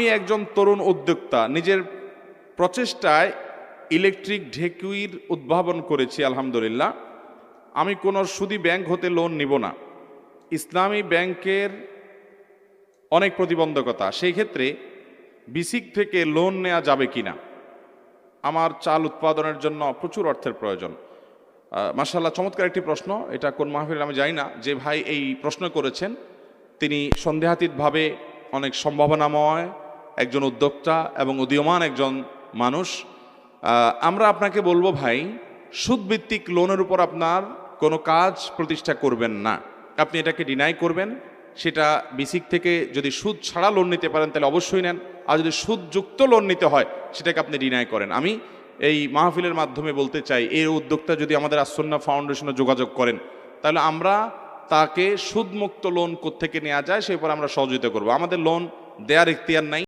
আমি একজন তরুণ উদ্যোক্তা, নিজের প্রচেষ্টায় ইলেকট্রিক ঢেকুইর উদ্ভাবন করেছি আলহামদুলিল্লাহ। আমি কোনো সুদী ব্যাংক হতে লোন নিব না। ইসলামী ব্যাংকের অনেক প্রতিবন্ধকতা, সেই ক্ষেত্রে বিসিক থেকে লোন নেওয়া যাবে কিনা? আমার চাল উৎপাদনের জন্য প্রচুর অর্থের প্রয়োজন। মাশাআল্লাহ, চমৎকার একটি প্রশ্ন। এটা কোন মাহফিলে আমি জানি না। যে ভাই এই প্রশ্ন করেছেন তিনি সন্দেহাতীতভাবে অনেক সম্ভাবনাময় একজন উদ্যোক্তা এবং উদীয়মান একজন মানুষ। আমরা আপনাকে বলবো ভাই, সুদভিত্তিক লোনের উপর আপনার কোনো কাজ প্রতিষ্ঠা করবেন না। আপনি এটাকে ডিনাই করবেন। সেটা বিসিক থেকে যদি সুদ ছাড়া লোন নিতে পারেন তাহলে অবশ্যই নেন, আর যদি সুদযুক্ত লোন নিতে হয় সেটাকে আপনি ডিনাই করেন। আমি এই মাহফিলের মাধ্যমে বলতে চাই, এই উদ্যোক্তা যদি আমাদের আসুন্নাহ ফাউন্ডেশনে যোগাযোগ করেন তাহলে আমরা তাকে সুদমুক্ত লোন কোত্থেকে নেওয়া যায় সে ব্যাপারে আমরা সহযোগিতা করব। আমাদের লোন দেয়ার ইখতিয়ার নাই।